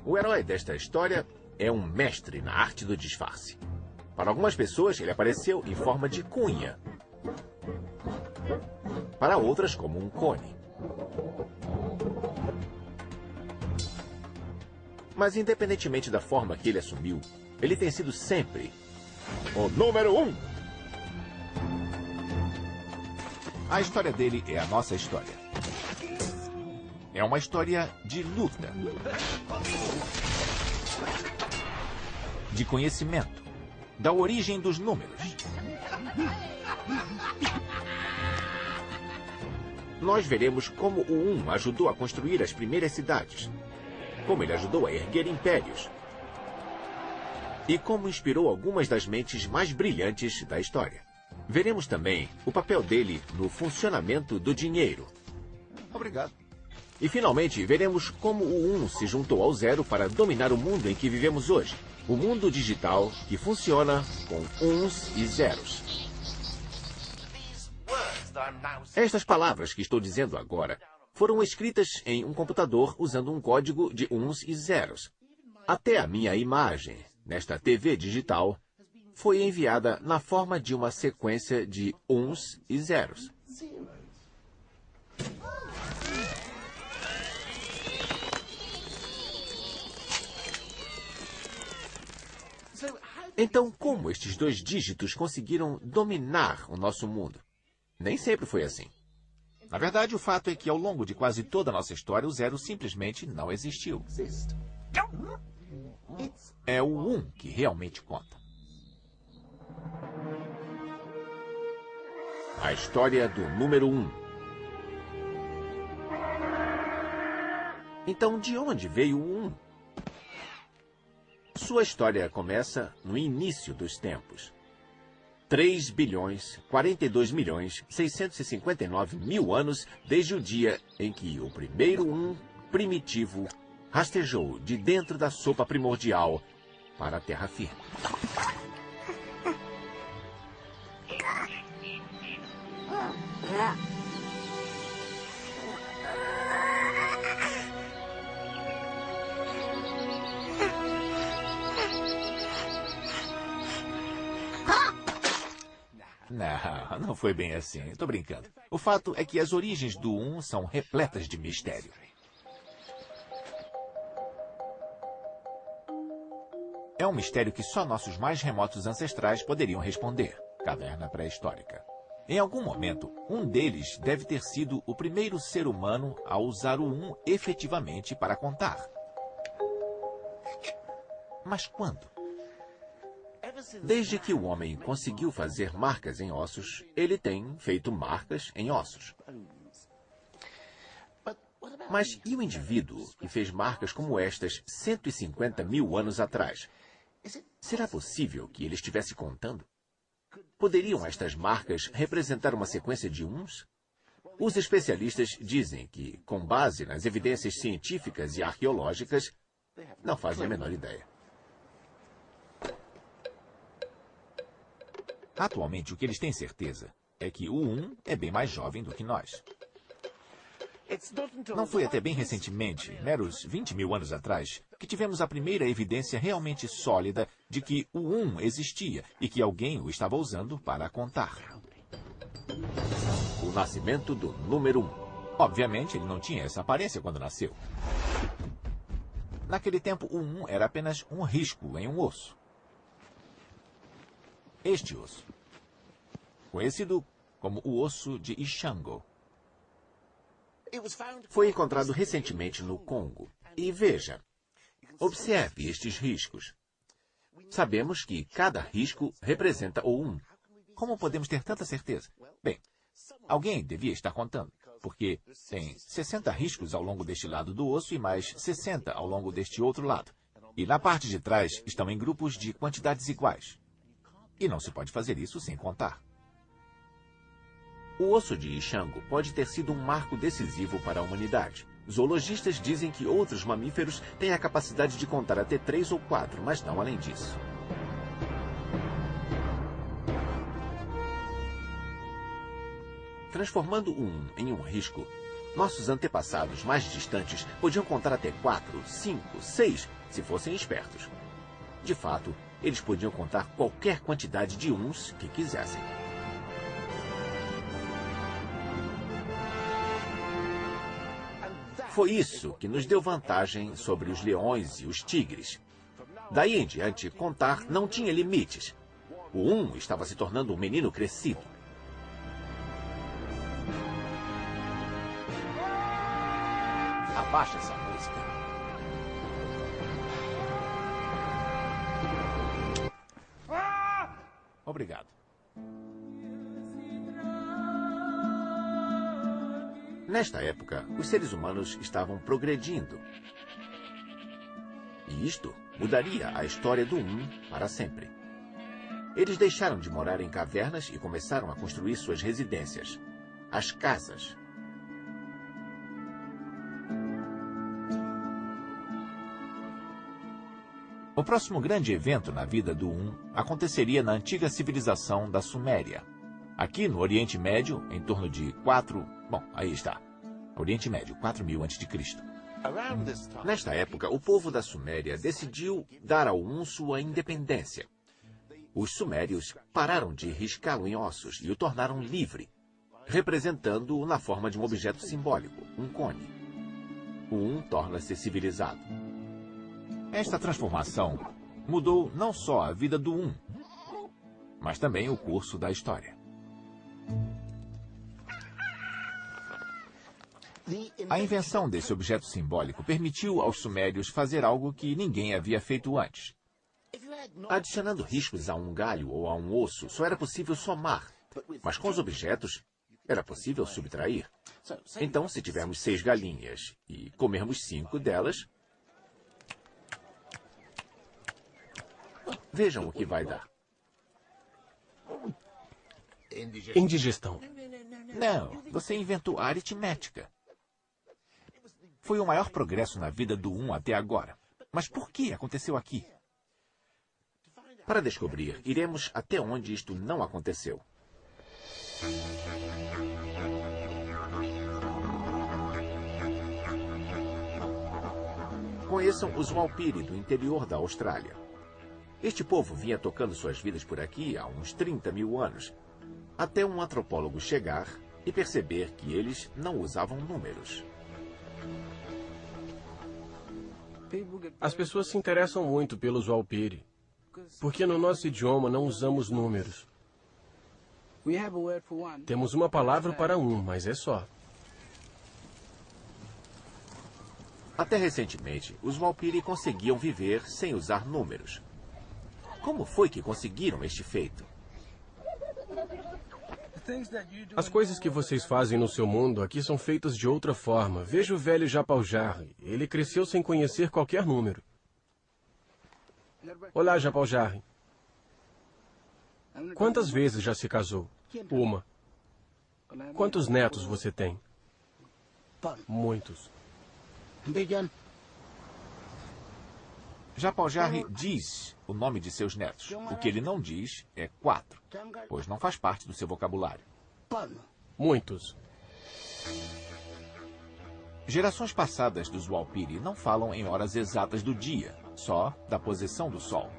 O herói desta história é um mestre na arte do disfarce. Para algumas pessoas, ele apareceu em forma de cunha. Para outras, como um cone. Mas, independentemente da forma que ele assumiu, ele tem sido sempre o número 1. A história dele é a nossa história. É uma história de luta, de conhecimento, da origem dos números. Nós veremos como o 1 ajudou a construir as primeiras cidades, como ele ajudou a erguer impérios e como inspirou algumas das mentes mais brilhantes da história. Veremos também o papel dele no funcionamento do dinheiro. Obrigado. E, finalmente, veremos como o 1 se juntou ao 0 para dominar o mundo em que vivemos hoje. O mundo digital que funciona com uns e zeros. Estas palavras que estou dizendo agora foram escritas em um computador usando um código de uns e zeros. Até a minha imagem, nesta TV digital, foi enviada na forma de uma sequência de uns e zeros. Então, como estes dois dígitos conseguiram dominar o nosso mundo? Nem sempre foi assim. Na verdade, o fato é que ao longo de quase toda a nossa história, o 0 simplesmente não existiu. É o 1 que realmente conta. A história do número 1. Então, de onde veio o 1? Sua história começa no início dos tempos. 3 bilhões, 42 milhões, 659 mil anos desde o dia em que o primeiro 1 primitivo rastejou de dentro da sopa primordial para a terra firme. Não foi bem assim. Estou brincando. O fato é que as origens do 1 são repletas de mistério. É um mistério que só nossos mais remotos ancestrais poderiam responder. Caverna pré-histórica. Em algum momento, um deles deve ter sido o primeiro ser humano a usar o 1 efetivamente para contar. Mas quando? Desde que o homem conseguiu fazer marcas em ossos, ele tem feito marcas em ossos. Mas e o indivíduo que fez marcas como estas 150 mil anos atrás? Será possível que ele estivesse contando? Poderiam estas marcas representar uma sequência de uns? Os especialistas dizem que, com base nas evidências científicas e arqueológicas, não fazem a menor ideia. Atualmente, o que eles têm certeza é que o 1 é bem mais jovem do que nós. Não foi até bem recentemente, meros 20 mil anos atrás, que tivemos a primeira evidência realmente sólida de que o 1 existia e que alguém o estava usando para contar. O nascimento do número 1. Obviamente, ele não tinha essa aparência quando nasceu. Naquele tempo, o 1 era apenas um risco em um osso. Este osso, conhecido como o osso de Ishango, foi encontrado recentemente no Congo. E veja, observe estes riscos. Sabemos que cada risco representa o 1. Como podemos ter tanta certeza? Bem, alguém devia estar contando, porque tem 60 riscos ao longo deste lado do osso e mais 60 ao longo deste outro lado. E na parte de trás estão em grupos de quantidades iguais. E não se pode fazer isso sem contar. O osso de Ishango pode ter sido um marco decisivo para a humanidade. Zoologistas dizem que outros mamíferos têm a capacidade de contar até 3 ou 4, mas não além disso. Transformando o 1 em um risco, Nossos antepassados mais distantes podiam contar até 4, 5, 6, se fossem espertos. De fato, eles podiam contar qualquer quantidade de uns que quisessem. Foi isso que nos deu vantagem sobre os leões e os tigres. Daí em diante, contar não tinha limites. O 1 estava se tornando um menino crescido. Abaixa essa música. Obrigado. Nesta época, os seres humanos estavam progredindo. E isto mudaria a história do 1 para sempre. Eles deixaram de morar em cavernas e começaram a construir suas residências, as casas. O próximo grande evento na vida do 1 aconteceria na antiga civilização da Suméria. Aqui no Oriente Médio, em torno de 4... Bom, aí está. Oriente Médio, 4000 a.C. Nesta época, o povo da Suméria decidiu dar ao 1 sua independência. Os sumérios pararam de riscá-lo em ossos e o tornaram livre, representando-o na forma de um objeto simbólico, um cone. O 1 torna-se civilizado. Esta transformação mudou não só a vida do 1, mas também o curso da história. A invenção desse objeto simbólico permitiu aos sumérios fazer algo que ninguém havia feito antes. Adicionando riscos a um galho ou a um osso, só era possível somar, mas com os objetos era possível subtrair. Então, se tivermos 6 galinhas e comermos 5 delas, vejam o que vai dar. Indigestão. Não, você inventou a aritmética. Foi o maior progresso na vida do 1 até agora. Mas por que aconteceu aqui? Para descobrir, iremos até onde isto não aconteceu. Conheçam os Walpiri do interior da Austrália. Este povo vinha tocando suas vidas por aqui há uns 30 mil anos, até um antropólogo chegar e perceber que eles não usavam números. As pessoas se interessam muito pelos Walpiri, porque no nosso idioma não usamos números. Temos uma palavra para 1, mas é só. Até recentemente, os Walpiri conseguiam viver sem usar números. Como foi que conseguiram este feito? As coisas que vocês fazem no seu mundo aqui são feitas de outra forma. Veja o velho Japal Jarri. Ele cresceu sem conhecer qualquer número. Olá, Japal Jarri. Quantas vezes já se casou? Uma. Quantos netos você tem? Muitos. Japal Jarri diz o nome de seus netos. O que ele não diz é 4, pois não faz parte do seu vocabulário. Muitos. Gerações passadas dos Walpiri não falam em horas exatas do dia, só da posição do Sol.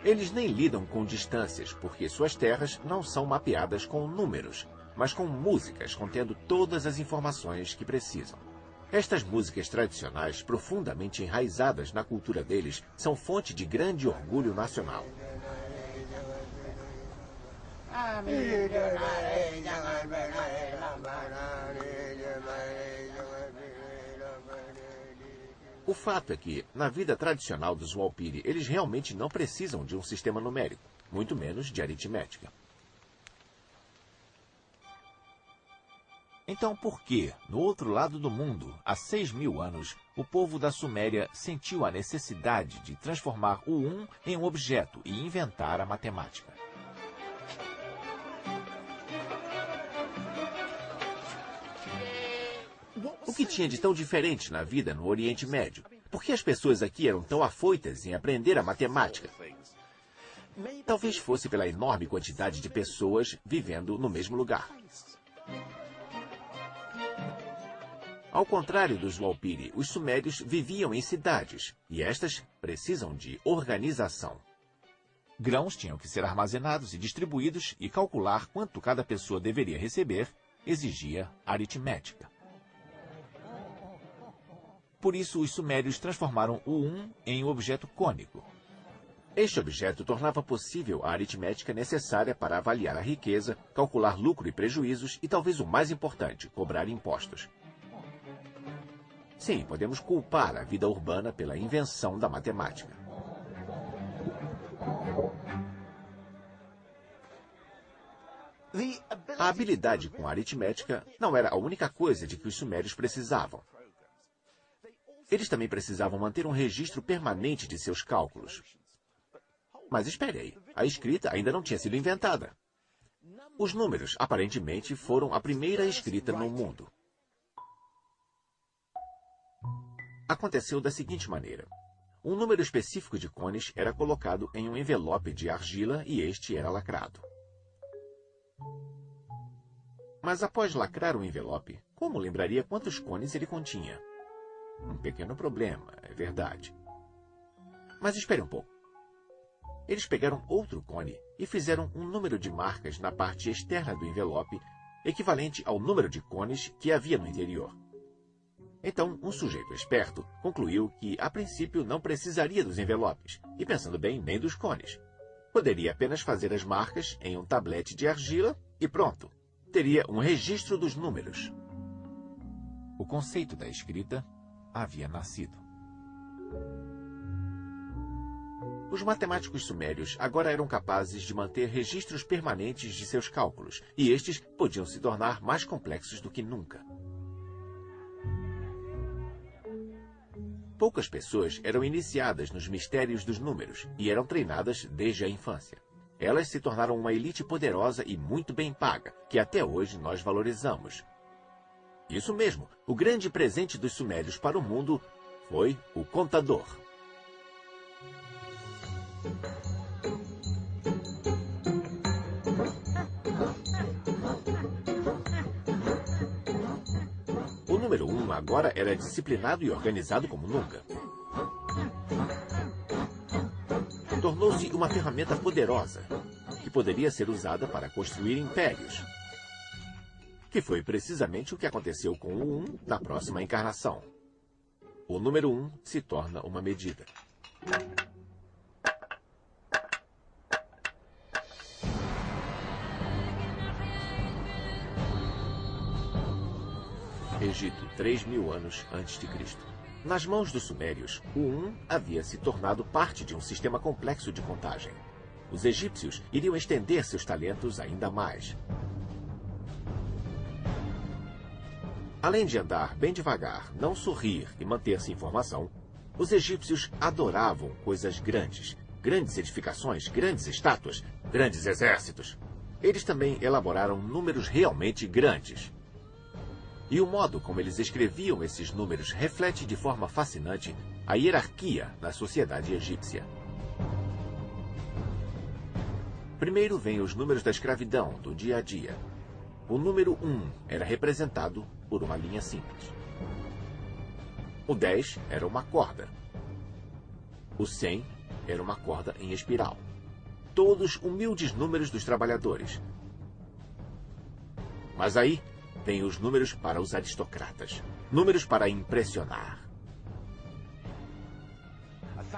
Eles nem lidam com distâncias, porque suas terras não são mapeadas com números, mas com músicas contendo todas as informações que precisam. Estas músicas tradicionais, profundamente enraizadas na cultura deles, são fonte de grande orgulho nacional. O fato é que, na vida tradicional dos Walpiri, eles realmente não precisam de um sistema numérico, muito menos de aritmética. Então, por que, no outro lado do mundo, há 6.000 anos, o povo da Suméria sentiu a necessidade de transformar o 1 em um objeto e inventar a matemática? O que tinha de tão diferente na vida no Oriente Médio? Por que as pessoas aqui eram tão afoitas em aprender a matemática? Talvez fosse pela enorme quantidade de pessoas vivendo no mesmo lugar. Ao contrário dos Walpiri, os sumérios viviam em cidades, e estas precisam de organização. Grãos tinham que ser armazenados e distribuídos, e calcular quanto cada pessoa deveria receber exigia aritmética. Por isso, os sumérios transformaram o 1 em um objeto cônico. Este objeto tornava possível a aritmética necessária para avaliar a riqueza, calcular lucro e prejuízos e, talvez o mais importante, cobrar impostos. Sim, podemos culpar a vida urbana pela invenção da matemática. A habilidade com a aritmética não era a única coisa de que os sumérios precisavam. Eles também precisavam manter um registro permanente de seus cálculos. Mas espere aí, a escrita ainda não tinha sido inventada. Os números, aparentemente, foram a primeira escrita no mundo. Aconteceu da seguinte maneira. Um número específico de cones era colocado em um envelope de argila e este era lacrado. Mas após lacrar o envelope, como lembraria quantos cones ele continha? Um pequeno problema, é verdade. Mas espere um pouco. Eles pegaram outro cone e fizeram um número de marcas na parte externa do envelope, equivalente ao número de cones que havia no interior. Então, um sujeito esperto concluiu que, a princípio, não precisaria dos envelopes, e pensando bem, nem dos cones. Poderia apenas fazer as marcas em um tablete de argila e pronto. Teria um registro dos números. O conceito da escrita havia nascido. Os matemáticos sumérios agora eram capazes de manter registros permanentes de seus cálculos, e estes podiam se tornar mais complexos do que nunca. Poucas pessoas eram iniciadas nos mistérios dos números e eram treinadas desde a infância. Elas se tornaram uma elite poderosa e muito bem paga, que até hoje nós valorizamos. Isso mesmo, o grande presente dos sumérios para o mundo foi o contador. O número 1 agora era disciplinado e organizado como nunca. Tornou-se uma ferramenta poderosa, que poderia ser usada para construir impérios. Que foi precisamente o que aconteceu com o 1 na próxima encarnação. O número 1 se torna uma medida. Egito, 3.000 anos antes de Cristo. Nas mãos dos sumérios, o 1 havia se tornado parte de um sistema complexo de contagem. Os egípcios iriam estender seus talentos ainda mais. Além de andar bem devagar, não sorrir e manter-se em formação, os egípcios adoravam coisas grandes. Grandes edificações, grandes estátuas, grandes exércitos. Eles também elaboraram números realmente grandes. E o modo como eles escreviam esses números reflete de forma fascinante a hierarquia na sociedade egípcia. Primeiro vêm os números da escravidão, do dia a dia. O número 1 era representado por uma linha simples. O 10 era uma corda. O 100 era uma corda em espiral. Todos humildes números dos trabalhadores. Mas aí vêm os números para os aristocratas. Números para impressionar.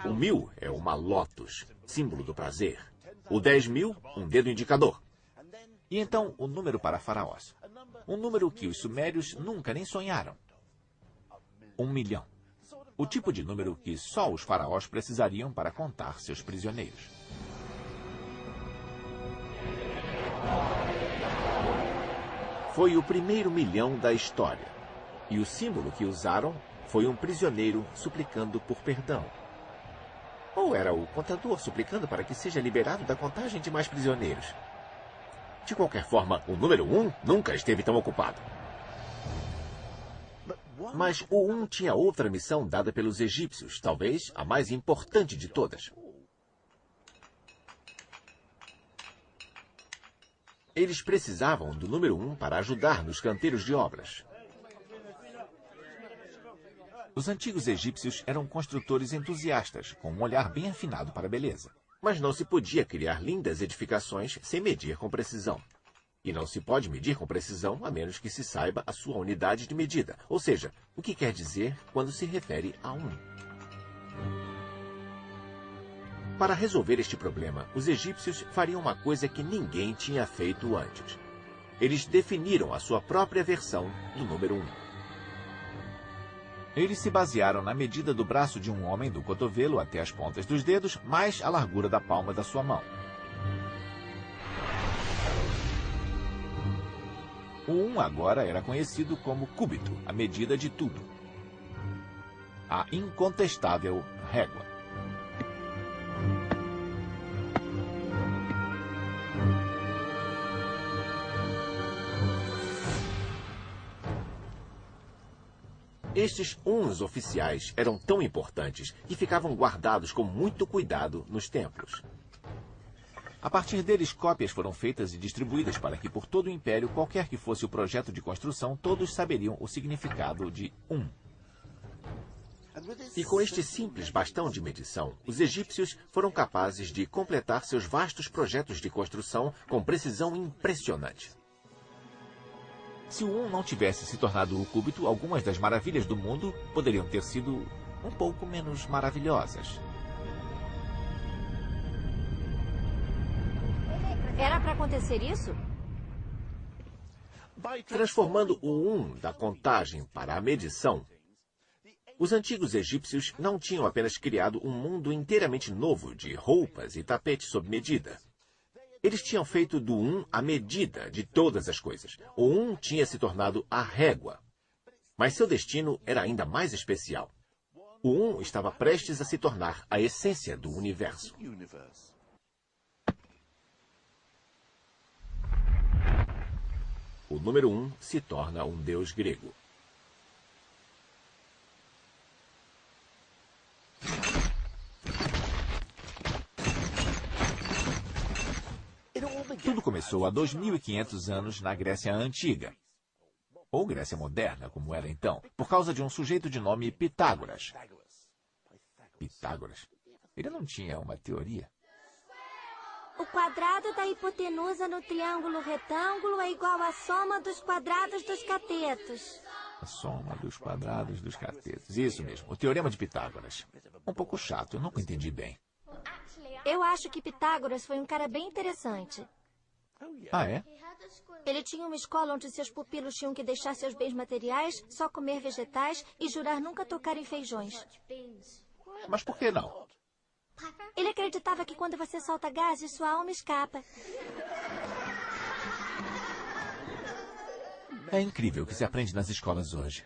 O 1000 é uma lótus, símbolo do prazer. O 10.000, um dedo indicador. E então o número para faraós. Um número que os sumérios nunca nem sonharam. 1 milhão. O tipo de número que só os faraós precisariam para contar seus prisioneiros. Foi o primeiro milhão da história. E o símbolo que usaram foi um prisioneiro suplicando por perdão. Ou era o contador suplicando para que seja liberado da contagem de mais prisioneiros. De qualquer forma, o número 1 nunca esteve tão ocupado. Mas o 1 tinha outra missão dada pelos egípcios, talvez a mais importante de todas. Eles precisavam do número 1 para ajudar nos canteiros de obras. Os antigos egípcios eram construtores entusiastas, com um olhar bem afinado para a beleza. Mas não se podia criar lindas edificações sem medir com precisão. E não se pode medir com precisão a menos que se saiba a sua unidade de medida, ou seja, o que quer dizer quando se refere a um. Para resolver este problema, os egípcios fariam uma coisa que ninguém tinha feito antes. Eles definiram a sua própria versão do número 1. Eles se basearam na medida do braço de um homem do cotovelo até as pontas dos dedos, mais a largura da palma da sua mão. O 1 agora era conhecido como cúbito, a medida de tudo. A incontestável régua. Estes uns oficiais eram tão importantes que ficavam guardados com muito cuidado nos templos. A partir deles, cópias foram feitas e distribuídas para que por todo o império, qualquer que fosse o projeto de construção, todos saberiam o significado de um. E com este simples bastão de medição, os egípcios foram capazes de completar seus vastos projetos de construção com precisão impressionante. Se o 1 não tivesse se tornado o cúbito, algumas das maravilhas do mundo poderiam ter sido um pouco menos maravilhosas. Era para acontecer isso? Transformando o 1 da contagem para a medição, os antigos egípcios não tinham apenas criado um mundo inteiramente novo de roupas e tapetes sob medida. Eles tinham feito do 1 a medida de todas as coisas. O 1 tinha se tornado a régua. Mas seu destino era ainda mais especial. O 1 estava prestes a se tornar a essência do universo. O número 1 se torna um deus grego. Tudo começou há 2.500 anos na Grécia Antiga, ou Grécia Moderna, como era então, por causa de um sujeito de nome Pitágoras. Pitágoras? Ele não tinha uma teoria? O quadrado da hipotenusa no triângulo retângulo é igual à soma dos quadrados dos catetos. A soma dos quadrados dos catetos. Isso mesmo, o teorema de Pitágoras. Um pouco chato, eu nunca entendi bem. Eu acho que Pitágoras foi um cara bem interessante. Ah, é? Ele tinha uma escola onde seus pupilos tinham que deixar seus bens materiais, só comer vegetais e jurar nunca tocar em feijões. Mas por que não? Ele acreditava que quando você solta gases, sua alma escapa. É incrível o que se aprende nas escolas hoje.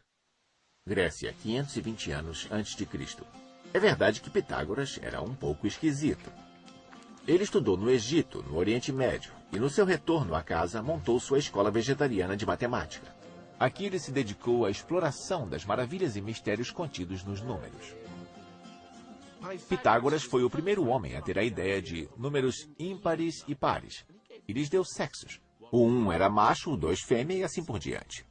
Grécia, 520 anos antes de Cristo. É verdade que Pitágoras era um pouco esquisito. Ele estudou no Egito, no Oriente Médio, e no seu retorno à casa montou sua escola vegetariana de matemática. Aqui ele se dedicou à exploração das maravilhas e mistérios contidos nos números. Pitágoras foi o primeiro homem a ter a ideia de números ímpares e pares. E lhes deu sexos. O 1 era macho, o 2 fêmea e assim por diante.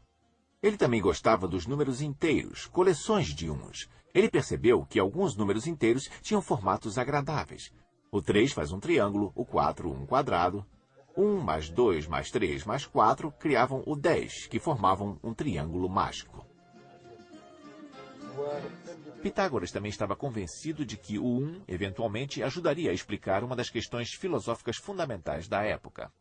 Ele também gostava dos números inteiros, coleções de uns. Ele percebeu que alguns números inteiros tinham formatos agradáveis. O 3 faz um triângulo, o 4 um quadrado. 1 mais 2 mais 3 mais 4 criavam o 10, que formavam um triângulo mágico. Pitágoras também estava convencido de que o 1, eventualmente, ajudaria a explicar uma das questões filosóficas fundamentais da época.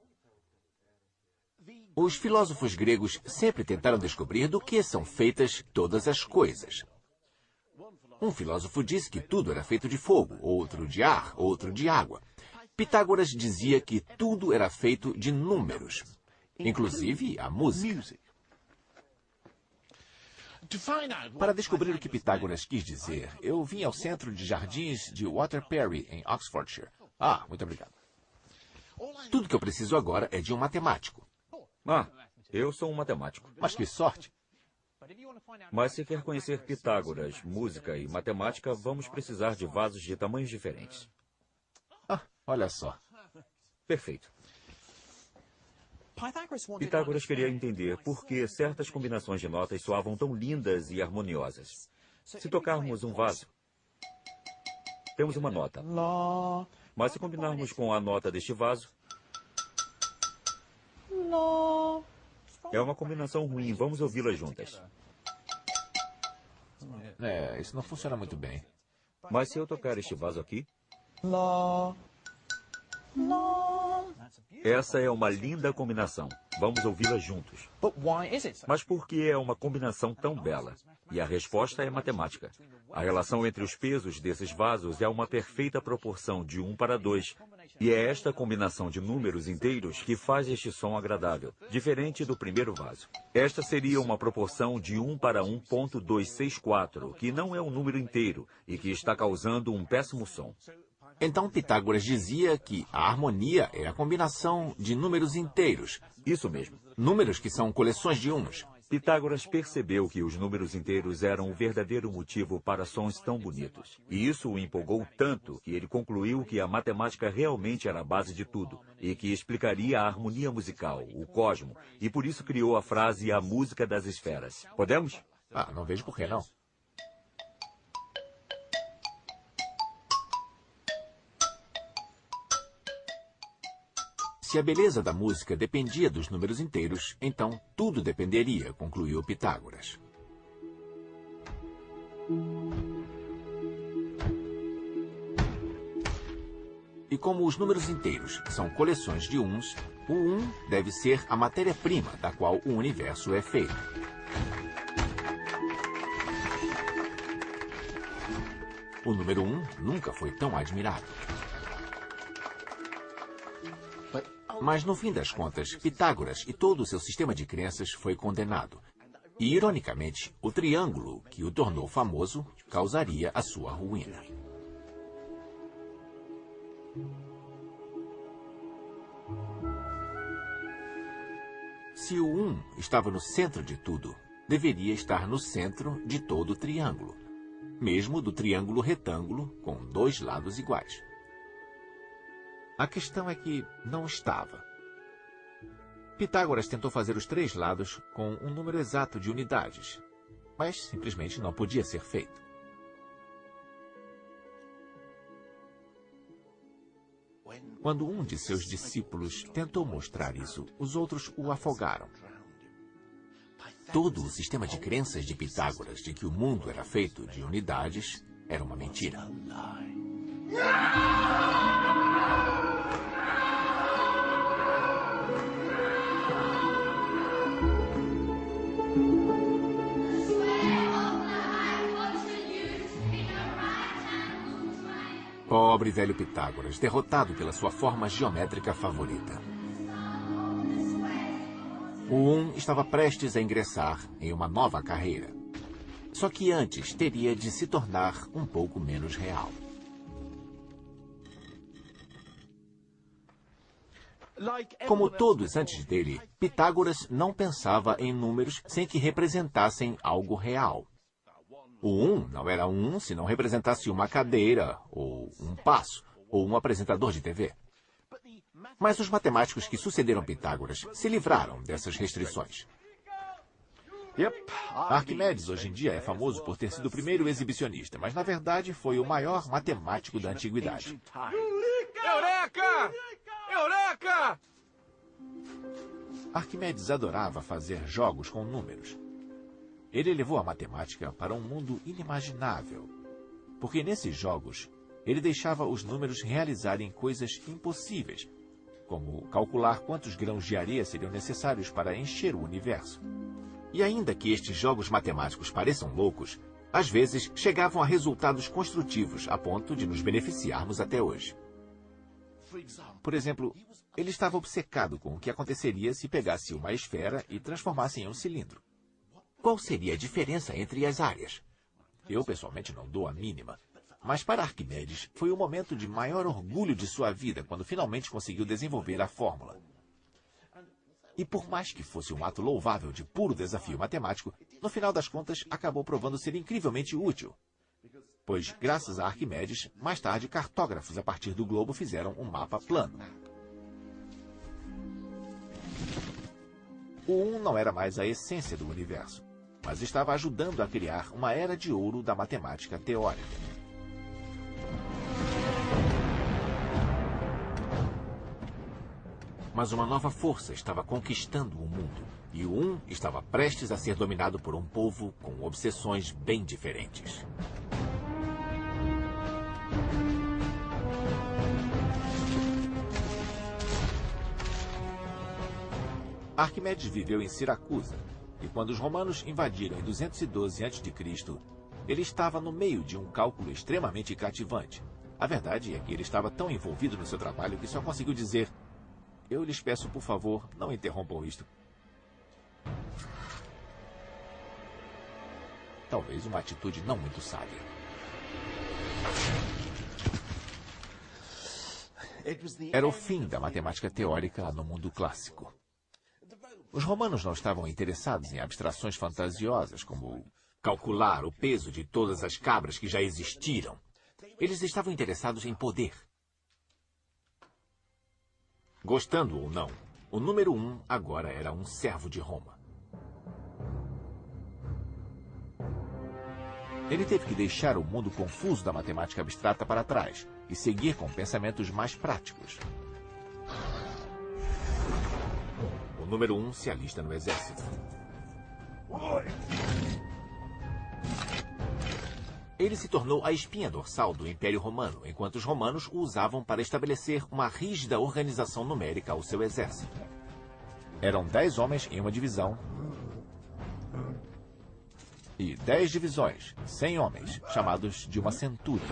Os filósofos gregos sempre tentaram descobrir do que são feitas todas as coisas. Um filósofo disse que tudo era feito de fogo, outro de ar, outro de água. Pitágoras dizia que tudo era feito de números, inclusive a música. Para descobrir o que Pitágoras quis dizer, eu vim ao Centro de Jardins de Waterbury, em Oxfordshire. Ah, muito obrigado. Tudo que eu preciso agora é de um matemático. Ah, eu sou um matemático. Mas que sorte! Mas se quer conhecer Pitágoras, música e matemática, vamos precisar de vasos de tamanhos diferentes. Ah, olha só. Perfeito. Pitágoras queria entender por que certas combinações de notas soavam tão lindas e harmoniosas. Se tocarmos um vaso, temos uma nota. Mas se combinarmos com a nota deste vaso, é uma combinação ruim. Vamos ouvi-la juntas. Isso não funciona muito bem. Mas se eu tocar este vaso aqui, essa é uma linda combinação. Vamos ouvi-la juntos. Mas por que é uma combinação tão bela? E a resposta é matemática. A relação entre os pesos desses vasos é uma perfeita proporção de 1:2. E é esta combinação de números inteiros que faz este som agradável, diferente do primeiro vaso. Esta seria uma proporção de 1:1.264, que não é um número inteiro e que está causando um péssimo som. Então Pitágoras dizia que a harmonia é a combinação de números inteiros. Isso mesmo. Números que são coleções de uns. Pitágoras percebeu que os números inteiros eram o verdadeiro motivo para sons tão bonitos. E isso o empolgou tanto que ele concluiu que a matemática realmente era a base de tudo e que explicaria a harmonia musical, o cosmo, e por isso criou a frase "a música das esferas". Podemos? Não vejo por que não. Se a beleza da música dependia dos números inteiros, então tudo dependeria, concluiu Pitágoras. E como os números inteiros são coleções de uns, o 1 deve ser a matéria-prima da qual o universo é feito. O número 1 nunca foi tão admirado. Mas, no fim das contas, Pitágoras e todo o seu sistema de crenças foi condenado. E, ironicamente, o triângulo que o tornou famoso causaria a sua ruína. Se o 1 estava no centro de tudo, deveria estar no centro de todo o triângulo, mesmo do triângulo retângulo com 2 lados iguais. A questão é que não estava. Pitágoras tentou fazer os 3 lados com um número exato de unidades, mas simplesmente não podia ser feito. Quando um de seus discípulos tentou mostrar isso, os outros o afogaram. Todo o sistema de crenças de Pitágoras de que o mundo era feito de unidades era uma mentira. Pobre velho Pitágoras, derrotado pela sua forma geométrica favorita. O 1 estava prestes a ingressar em uma nova carreira. Só que antes teria de se tornar um pouco menos real. Como todos antes dele, Pitágoras não pensava em números sem que representassem algo real. O 1 não era 1 se não representasse uma cadeira, ou um passo, ou um apresentador de TV. Mas os matemáticos que sucederam Pitágoras se livraram dessas restrições. Arquimedes hoje em dia é famoso por ter sido o primeiro exibicionista, mas na verdade foi o maior matemático da antiguidade. Eureka! Eureka! Arquimedes adorava fazer jogos com números. Ele levou a matemática para um mundo inimaginável, porque nesses jogos ele deixava os números realizarem coisas impossíveis, como calcular quantos grãos de areia seriam necessários para encher o universo. E ainda que estes jogos matemáticos pareçam loucos, às vezes chegavam a resultados construtivos a ponto de nos beneficiarmos até hoje. Por exemplo, ele estava obcecado com o que aconteceria se pegasse uma esfera e transformasse em um cilindro. Qual seria a diferença entre as áreas? Eu, pessoalmente, não dou a mínima. Mas para Arquimedes, foi o momento de maior orgulho de sua vida quando finalmente conseguiu desenvolver a fórmula. E por mais que fosse um ato louvável de puro desafio matemático, no final das contas, acabou provando ser incrivelmente útil. Pois, graças a Arquimedes, mais tarde, cartógrafos a partir do globo fizeram um mapa plano. O 1 não era mais a essência do universo. mas estava ajudando a criar uma era de ouro da matemática teórica. Mas uma nova força estava conquistando o mundo, e o 1 estava prestes a ser dominado por um povo com obsessões bem diferentes. Arquimedes viveu em Siracusa, e quando os romanos invadiram em 212 a.C., ele estava no meio de um cálculo extremamente cativante. A verdade é que ele estava tão envolvido no seu trabalho que só conseguiu dizer: "Eu lhes peço, por favor, não interrompam isto." Talvez uma atitude não muito sábia. Era o fim da matemática teórica no mundo clássico. Os romanos não estavam interessados em abstrações fantasiosas, como calcular o peso de todas as cabras que já existiram. Eles estavam interessados em poder. Gostando ou não, o número 1 agora era um servo de Roma. Ele teve que deixar o mundo confuso da matemática abstrata para trás e seguir com pensamentos mais práticos. O número 1 se alista no exército. Ele se tornou a espinha dorsal do Império Romano, enquanto os romanos o usavam para estabelecer uma rígida organização numérica ao seu exército. Eram 10 homens em uma divisão e 10 divisões, 100 homens, chamados de uma centúria.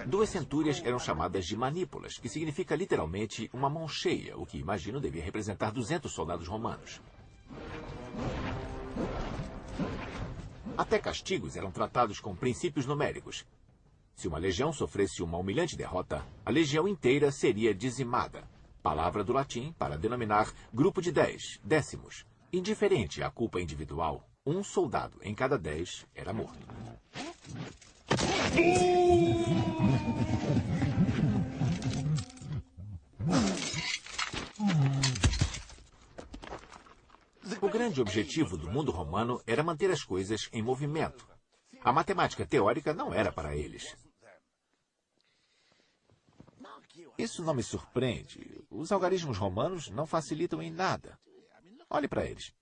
2 centúrias eram chamadas de manípulas, que significa literalmente uma mão cheia, o que imagino devia representar 200 soldados romanos. Até castigos eram tratados com princípios numéricos. Se uma legião sofresse uma humilhante derrota, a legião inteira seria dizimada. Palavra do latim para denominar grupo de 10, décimos. Indiferente à culpa individual, um soldado em cada 10 era morto. O grande objetivo do mundo romano era manter as coisas em movimento. A matemática teórica não era para eles. Isso não me surpreende. Os algarismos romanos não facilitam em nada. Olhe para eles.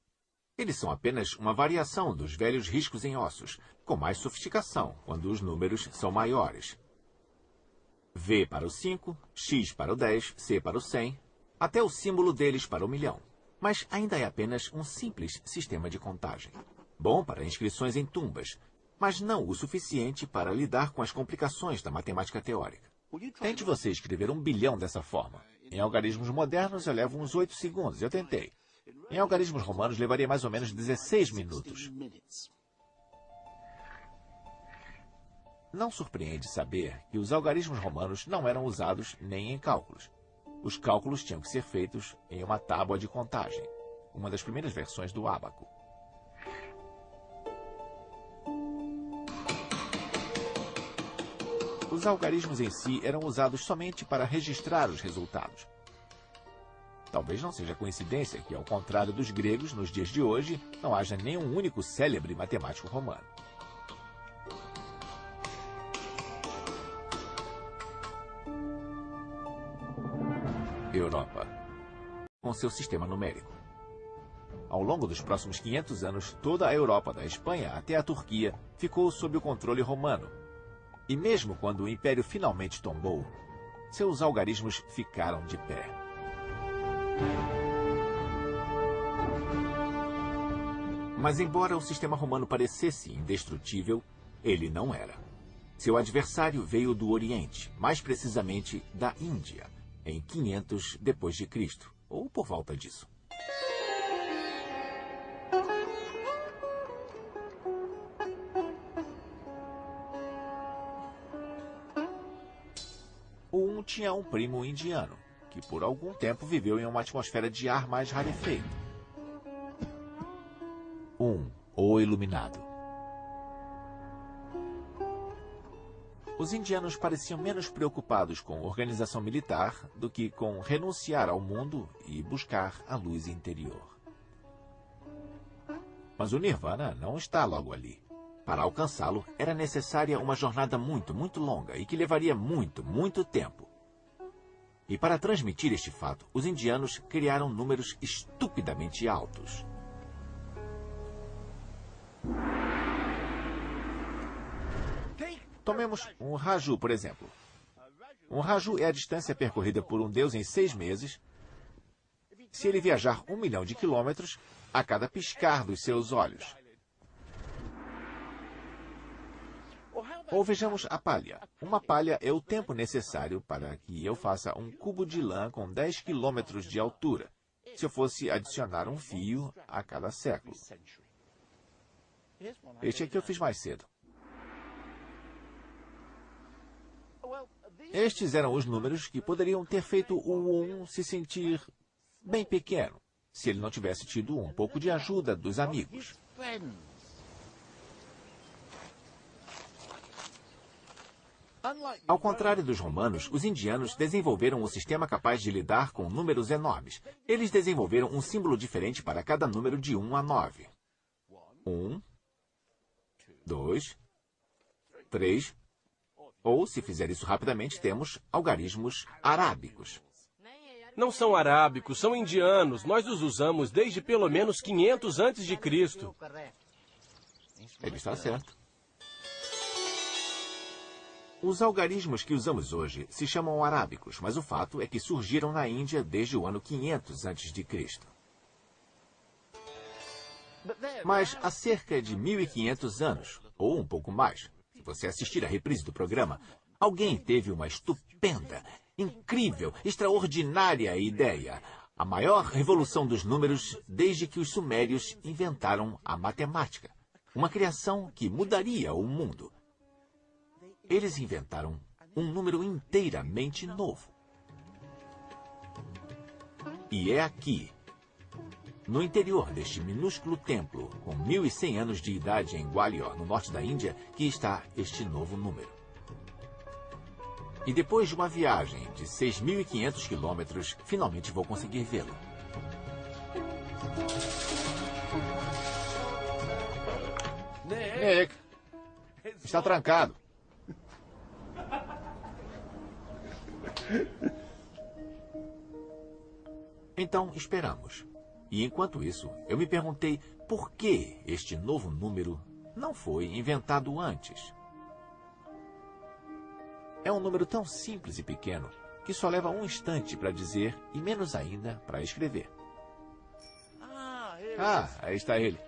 Eles são apenas uma variação dos velhos riscos em ossos, com mais sofisticação, quando os números são maiores. V para o 5, X para o 10, C para o 100, até o símbolo deles para o milhão. Mas ainda é apenas um simples sistema de contagem. Bom para inscrições em tumbas, mas não o suficiente para lidar com as complicações da matemática teórica. Tente você escrever 1 bilhão dessa forma. Em algarismos modernos eu levo uns 8 segundos. Eu tentei. Em algarismos romanos levaria mais ou menos 16 minutos. Não surpreende saber que os algarismos romanos não eram usados nem em cálculos. Os cálculos tinham que ser feitos em uma tábua de contagem, uma das primeiras versões do ábaco. Os algarismos em si eram usados somente para registrar os resultados. Talvez não seja coincidência que, ao contrário dos gregos, nos dias de hoje, não haja nenhum único célebre matemático romano. Europa, com seu sistema numérico. Ao longo dos próximos 500 anos, toda a Europa, da Espanha até a Turquia, ficou sob o controle romano. E mesmo quando o Império finalmente tombou, seus algarismos ficaram de pé. Mas embora o sistema romano parecesse indestrutível, ele não era. Seu adversário veio do Oriente, mais precisamente da Índia, em 500 depois de Cristo, ou por volta disso. O 1 tinha um primo indiano, que por algum tempo viveu em uma atmosfera de ar mais rarefeito. 1, o Iluminado. Os indianos pareciam menos preocupados com organização militar do que com renunciar ao mundo e buscar a luz interior. Mas o Nirvana não está logo ali. Para alcançá-lo, era necessária uma jornada muito, muito longa e que levaria muito, muito tempo. E para transmitir este fato, os indianos criaram números estupidamente altos. Tomemos um raju, por exemplo. Um raju é a distância percorrida por um deus em 6 meses, se ele viajar 1 milhão de quilômetros a cada piscar dos seus olhos. Ou vejamos a palha. Uma palha é o tempo necessário para que eu faça um cubo de lã com 10 quilômetros de altura, se eu fosse adicionar um fio a cada século. Este aqui eu fiz mais cedo. Estes eram os números que poderiam ter feito o 1 se sentir bem pequeno, se ele não tivesse tido um pouco de ajuda dos amigos. Ao contrário dos romanos, os indianos desenvolveram um sistema capaz de lidar com números enormes. Eles desenvolveram um símbolo diferente para cada número de 1 a 9. 1, 2, 3, ou, se fizer isso rapidamente, temos algarismos arábicos. Não são arábicos, são indianos. Nós os usamos desde pelo menos 500 antes de Cristo. Ele está certo. Os algarismos que usamos hoje se chamam arábicos, mas o fato é que surgiram na Índia desde o ano 500 a.C. Mas há cerca de 1.500 anos, ou um pouco mais, se você assistir à reprise do programa, alguém teve uma estupenda, incrível, extraordinária ideia. A maior revolução dos números desde que os sumérios inventaram a matemática. Uma criação que mudaria o mundo. Eles inventaram um número inteiramente novo. E é aqui, no interior deste minúsculo templo, com 1.100 anos de idade em Gwalior, no norte da Índia, que está este novo número. E depois de uma viagem de 6.500 quilômetros, finalmente vou conseguir vê-lo. Nick, está trancado. Então, esperamos. E enquanto isso, eu me perguntei por que este novo número não foi inventado antes. É um número tão simples e pequeno que só leva um instante para dizer e menos ainda para escrever. Aí está ele.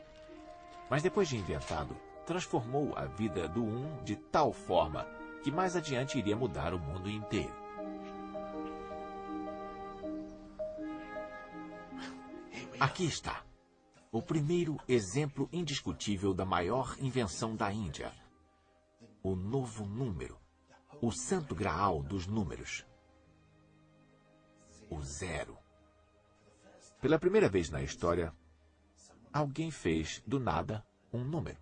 Mas depois de inventado, transformou a vida do 1 de tal forma que mais adiante iria mudar o mundo inteiro. Aqui está. O primeiro exemplo indiscutível da maior invenção da Índia. O novo número. O santo graal dos números. O 0. Pela primeira vez na história, alguém fez, do nada, um número.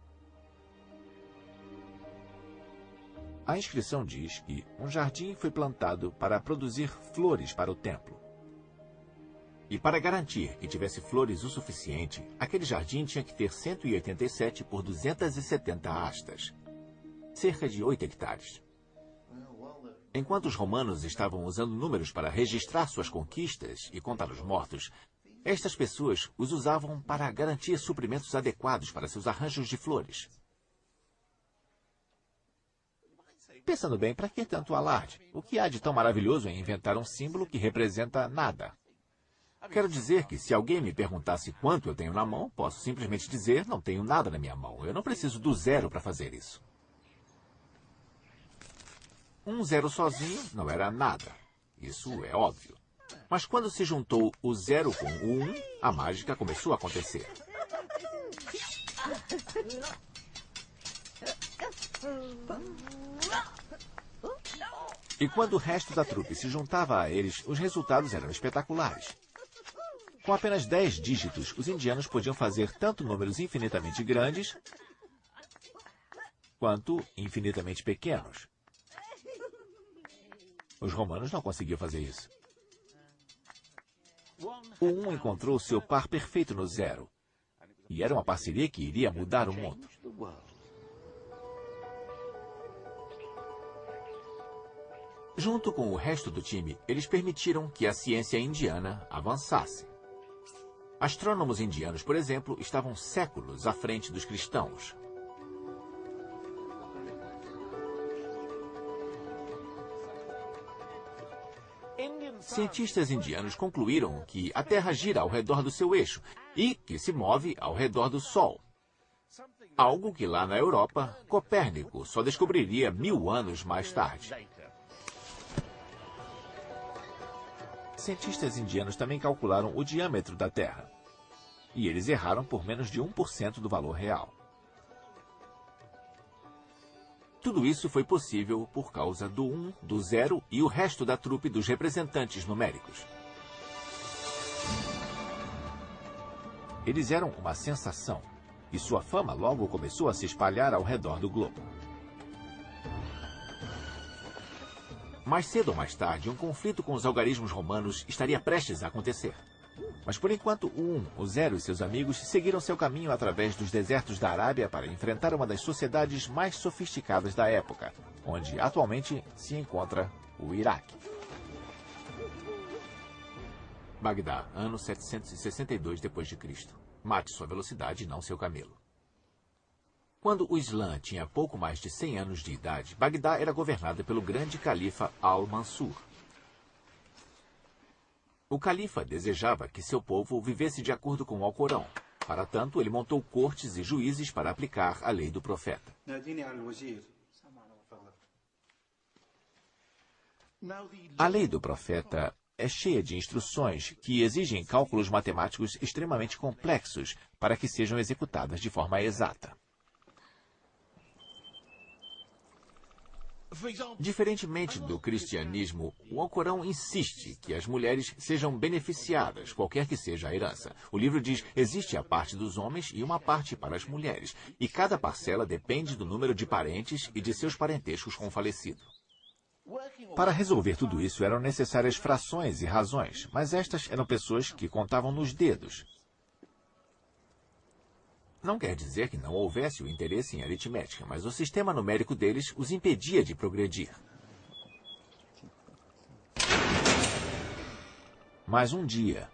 A inscrição diz que um jardim foi plantado para produzir flores para o templo. E para garantir que tivesse flores o suficiente, aquele jardim tinha que ter 187 por 270 astas, cerca de 8 hectares. Enquanto os romanos estavam usando números para registrar suas conquistas e contar os mortos, estas pessoas os usavam para garantir suprimentos adequados para seus arranjos de flores. Pensando bem, para que tanto alarde? O que há de tão maravilhoso em inventar um símbolo que representa nada? Quero dizer que se alguém me perguntasse quanto eu tenho na mão, posso simplesmente dizer, não tenho nada na minha mão. Eu não preciso do 0 para fazer isso. Um 0 sozinho não era nada. Isso é óbvio. Mas quando se juntou o 0 com o 1, a mágica começou a acontecer. E quando o resto da trupe se juntava a eles, os resultados eram espetaculares. Com apenas 10 dígitos, os indianos podiam fazer tanto números infinitamente grandes quanto infinitamente pequenos. Os romanos não conseguiam fazer isso. O 1 encontrou seu par perfeito no 0. E era uma parceria que iria mudar o mundo. Junto com o resto do time, eles permitiram que a ciência indiana avançasse. Astrônomos indianos, por exemplo, estavam séculos à frente dos cristãos. Cientistas indianos concluíram que a Terra gira ao redor do seu eixo e que se move ao redor do Sol. Algo que lá na Europa, Copérnico só descobriria 1000 anos mais tarde. Cientistas indianos também calcularam o diâmetro da Terra. E eles erraram por menos de 1% do valor real. Tudo isso foi possível por causa do 1, do 0 e o resto da trupe dos representantes numéricos. Eles eram uma sensação, e sua fama logo começou a se espalhar ao redor do globo. Mais cedo ou mais tarde, um conflito com os algarismos romanos estaria prestes a acontecer. Mas por enquanto, o 1, o 0 e seus amigos seguiram seu caminho através dos desertos da Arábia para enfrentar uma das sociedades mais sofisticadas da época, onde atualmente se encontra o Iraque. Bagdá, ano 762 d.C. Mate sua velocidade e não seu camelo. Quando o Islã tinha pouco mais de 100 anos de idade, Bagdá era governada pelo grande califa Al-Mansur. O califa desejava que seu povo vivesse de acordo com o Alcorão. Para tanto, ele montou cortes e juízes para aplicar a lei do profeta. A lei do profeta é cheia de instruções que exigem cálculos matemáticos extremamente complexos para que sejam executadas de forma exata. Diferentemente do cristianismo, o Alcorão insiste que as mulheres sejam beneficiadas, qualquer que seja a herança. O livro diz: existe a parte dos homens e uma parte para as mulheres, e cada parcela depende do número de parentes e de seus parentescos com o falecido. Para resolver tudo isso eram necessárias frações e razões, mas estas eram pessoas que contavam nos dedos. Não quer dizer que não houvesse o interesse em aritmética, mas o sistema numérico deles os impedia de progredir. Mas um dia,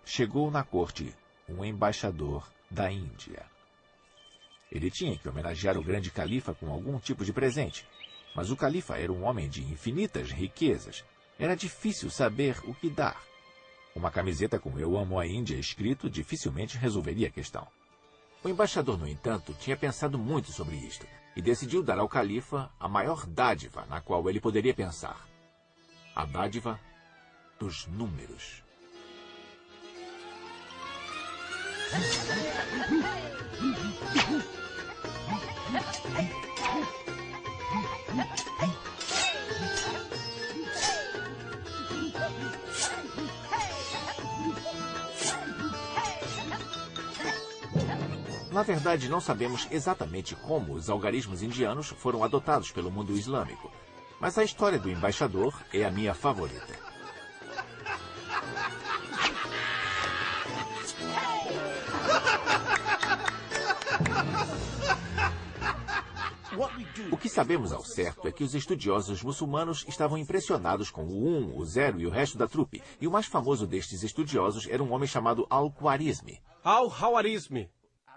chegou na corte um embaixador da Índia. Ele tinha que homenagear o grande califa com algum tipo de presente, mas o califa era um homem de infinitas riquezas. Era difícil saber o que dar. Uma camiseta com "Eu amo a Índia" escrito dificilmente resolveria a questão. O embaixador, no entanto, tinha pensado muito sobre isto e decidiu dar ao califa a maior dádiva na qual ele poderia pensar: a dádiva dos números. Na verdade, não sabemos exatamente como os algarismos indianos foram adotados pelo mundo islâmico, mas a história do embaixador é a minha favorita. O que sabemos ao certo é que os estudiosos muçulmanos estavam impressionados com o 1, o 0 e o resto da trupe, e o mais famoso destes estudiosos era um homem chamado Al-Khwarizmi. Al-Khwarizmi.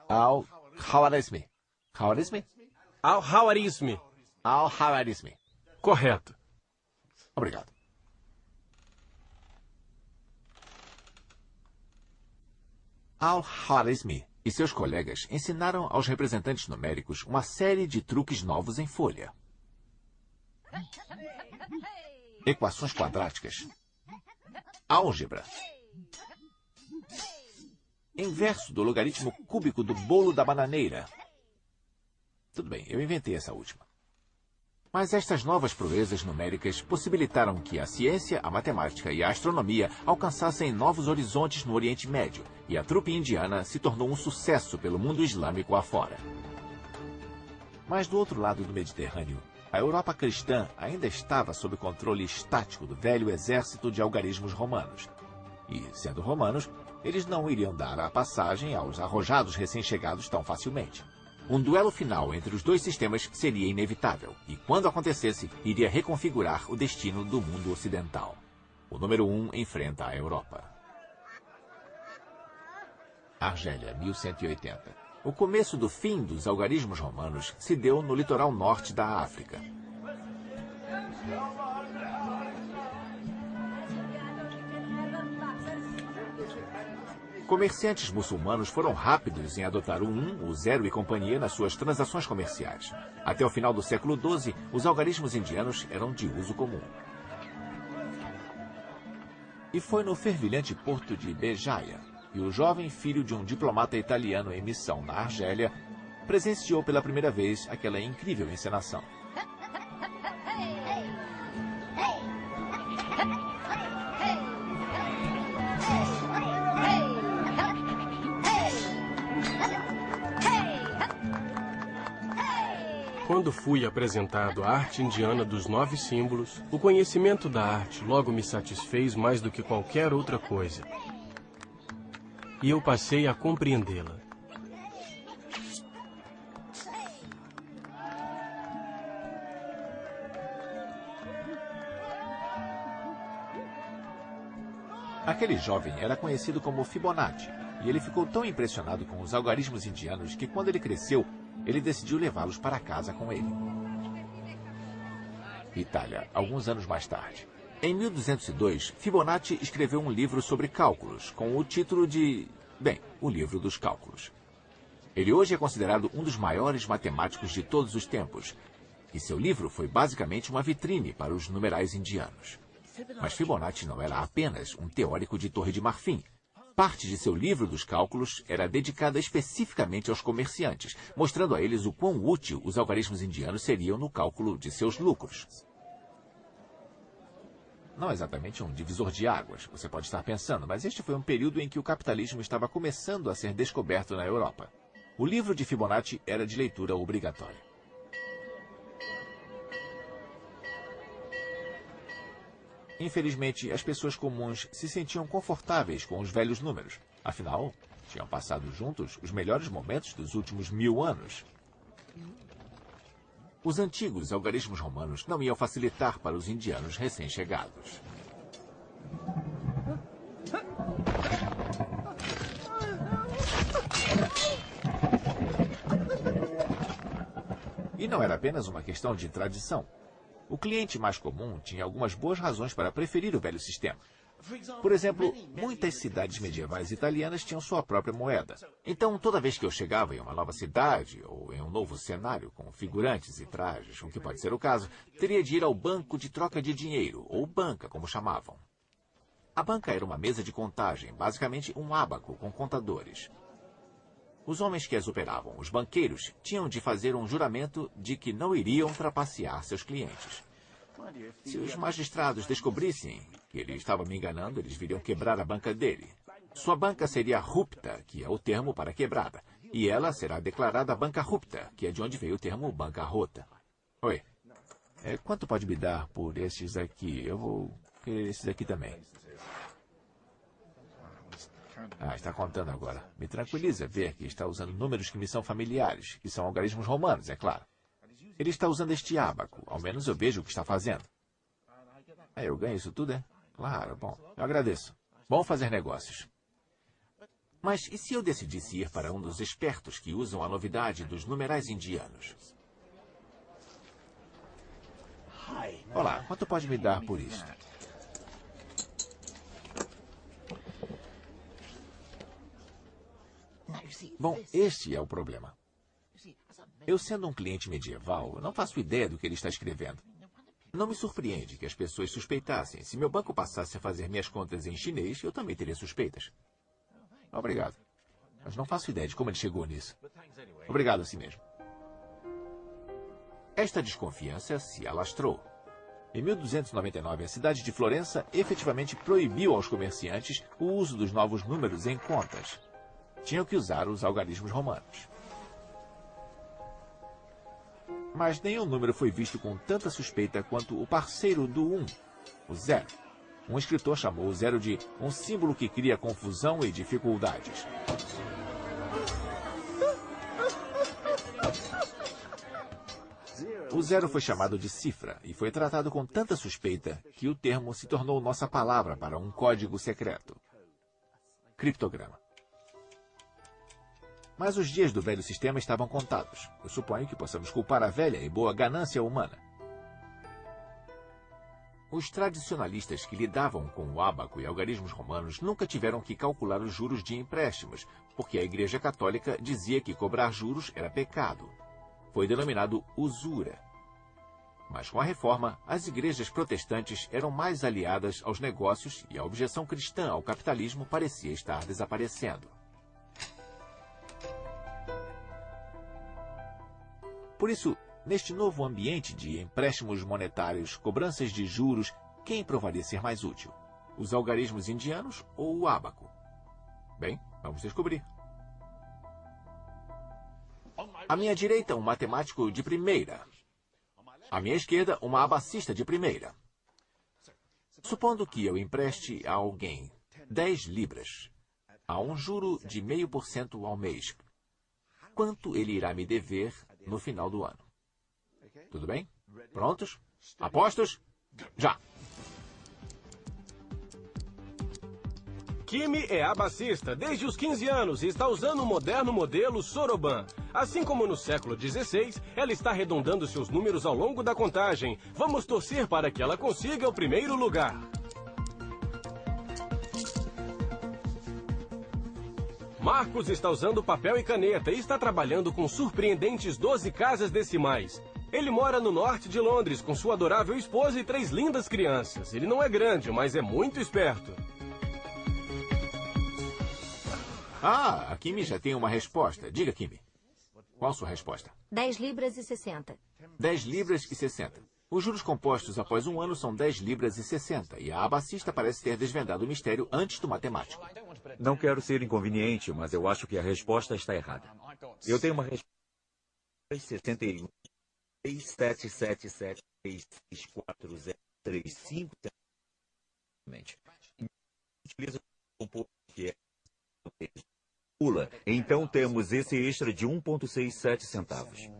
Al-Khwarizmi. Khwarizmi? Al-Khwarizmi. Al-Khwarizmi. Correto. Obrigado. Al-Khwarizmi e seus colegas ensinaram aos representantes numéricos uma série de truques novos em folha. Equações quadráticas. Álgebra. Inverso do logaritmo cúbico do bolo da bananeira. Tudo bem, eu inventei essa última. Mas estas novas proezas numéricas possibilitaram que a ciência, a matemática e a astronomia alcançassem novos horizontes no Oriente Médio, e a trupe indiana se tornou um sucesso pelo mundo islâmico afora. Mas do outro lado do Mediterrâneo, A Europa cristã ainda estava sob controle estático do velho exército de algarismos romanos. E, sendo romanos, eles não iriam dar a passagem aos arrojados recém-chegados tão facilmente. Um duelo final entre os dois sistemas seria inevitável, e quando acontecesse, iria reconfigurar o destino do mundo ocidental. O número 1 enfrenta a Europa. Argélia, 1180. O começo do fim dos algarismos romanos se deu no litoral norte da África. Comerciantes muçulmanos foram rápidos em adotar o 1, o 0 e companhia nas suas transações comerciais. Até o final do século XII, os algarismos indianos eram de uso comum. E foi no fervilhante porto de Béjaia que o jovem filho de um diplomata italiano em missão na Argélia presenciou pela primeira vez aquela incrível encenação. Quando fui apresentado à arte indiana dos 9 símbolos, o conhecimento da arte logo me satisfez mais do que qualquer outra coisa. E eu passei a compreendê-la. Aquele jovem era conhecido como Fibonacci, e ele ficou tão impressionado com os algarismos indianos que, quando ele cresceu, ele decidiu levá-los para casa com ele. Itália, alguns anos mais tarde. Em 1202, Fibonacci escreveu um livro sobre cálculos, com o título de... o livro dos cálculos. Ele hoje é considerado um dos maiores matemáticos de todos os tempos, e seu livro foi basicamente uma vitrine para os numerais indianos. Mas Fibonacci não era apenas um teórico de Torre de Marfim. Parte de seu livro dos cálculos era dedicada especificamente aos comerciantes, mostrando a eles o quão útil os algarismos indianos seriam no cálculo de seus lucros. Não exatamente um divisor de águas, você pode estar pensando, mas este foi um período em que o capitalismo estava começando a ser descoberto na Europa. O livro de Fibonacci era de leitura obrigatória. Infelizmente, as pessoas comuns se sentiam confortáveis com os velhos números. Afinal, tinham passado juntos os melhores momentos dos últimos 1000 anos. Os antigos algarismos romanos não iam facilitar para os indianos recém-chegados. E não era apenas uma questão de tradição. O cliente mais comum tinha algumas boas razões para preferir o velho sistema. Por exemplo, muitas cidades medievais italianas tinham sua própria moeda. Então, toda vez que eu chegava em uma nova cidade ou em um novo cenário com figurantes e trajes, o que pode ser o caso, teria de ir ao banco de troca de dinheiro, ou banca, como chamavam. A banca era uma mesa de contagem, basicamente um ábaco com contadores. Os homens que as operavam, os banqueiros, tinham de fazer um juramento de que não iriam trapacear seus clientes. Se os magistrados descobrissem que ele estava me enganando, eles viriam quebrar a banca dele. Sua banca seria rupta, que é o termo para quebrada, e ela será declarada bancarrupta, que é de onde veio o termo bancarrota. Oi, quanto pode me dar por esses aqui? Eu vou querer esses aqui também. Está contando agora. Me tranquiliza ver que está usando números que me são familiares, que são algarismos romanos, é claro. Ele está usando este ábaco, ao menos eu vejo o que está fazendo. Eu ganho isso tudo, é? Claro, bom, eu agradeço. Bom fazer negócios. Mas e se eu decidisse ir para um dos espertos que usam a novidade dos numerais indianos? Olá, quanto pode me dar por isso? Bom, este é o problema. Eu, sendo um cliente medieval, não faço ideia do que ele está escrevendo. Não me surpreende que as pessoas suspeitassem. Se meu banco passasse a fazer minhas contas em chinês, eu também teria suspeitas. Obrigado. Mas não faço ideia de como ele chegou nisso. Obrigado assim mesmo. Esta desconfiança se alastrou. Em 1299, a cidade de Florença efetivamente proibiu aos comerciantes o uso dos novos números em contas. Tinham que usar os algarismos romanos. Mas nenhum número foi visto com tanta suspeita quanto o parceiro do 1, o 0. Um escritor chamou o 0 de um símbolo que cria confusão e dificuldades. O 0 foi chamado de cifra e foi tratado com tanta suspeita que o termo se tornou nossa palavra para um código secreto. Criptograma. Mas os dias do velho sistema estavam contados. Eu suponho que possamos culpar a velha e boa ganância humana. Os tradicionalistas que lidavam com o ábaco e algarismos romanos nunca tiveram que calcular os juros de empréstimos, porque a Igreja Católica dizia que cobrar juros era pecado. Foi denominado usura. Mas com a reforma, as igrejas protestantes eram mais aliadas aos negócios e a objeção cristã ao capitalismo parecia estar desaparecendo. Por isso, neste novo ambiente de empréstimos monetários, cobranças de juros, quem provaria ser mais útil? Os algarismos indianos ou o ábaco? Bem, vamos descobrir. À minha direita, um matemático de primeira. À minha esquerda, uma abacista de primeira. Supondo que eu empreste a alguém 10 libras, a um juro de 0,5% ao mês, quanto ele irá me dever no final do ano? Tudo bem? Prontos? Apostos? Já! Kimi é abacista desde os 15 anos e está usando o moderno modelo Soroban. Assim como no século XVI, ela está arredondando seus números ao longo da contagem. Vamos torcer para que ela consiga o primeiro lugar. Marcos está usando papel e caneta e está trabalhando com surpreendentes 12 casas decimais. Ele mora no norte de Londres com sua adorável esposa e 3 lindas crianças. Ele não é grande, mas é muito esperto. Ah, a Kimi já tem uma resposta. Diga, Kimi. Qual a sua resposta? 10 libras e 60. 10 libras e 60. Os juros compostos após um ano são 10 libras e 60. E a abacista parece ter desvendado o mistério antes do matemático. Não quero ser inconveniente, mas eu acho que a resposta está errada. Eu tenho uma resposta 61 6777 364035. Utiliza um pouco que é pula. Então temos esse extra de 1,67 centavos.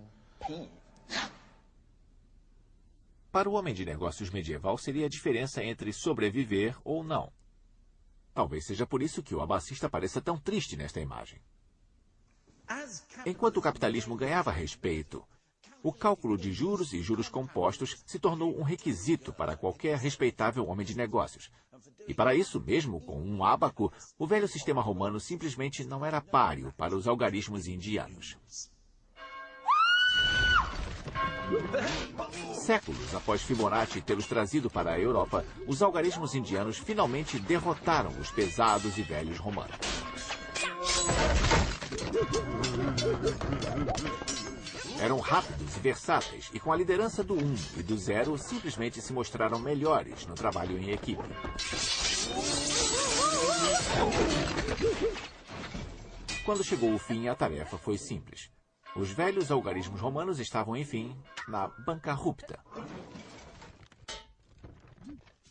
Para o homem de negócios medieval, seria a diferença entre sobreviver ou não. Talvez seja por isso que o abacista pareça tão triste nesta imagem. Enquanto o capitalismo ganhava respeito, o cálculo de juros e juros compostos se tornou um requisito para qualquer respeitável homem de negócios. E para isso, mesmo com um ábaco, o velho sistema romano simplesmente não era páreo para os algarismos indianos. Séculos após Fibonacci tê-los trazido para a Europa, os algarismos indianos finalmente derrotaram os pesados e velhos romanos. Eram rápidos e versáteis, e com a liderança do 1 e do 0, simplesmente se mostraram melhores no trabalho em equipe. Quando chegou o fim, a tarefa foi simples. Os velhos algarismos romanos estavam, enfim, na bancarrupta.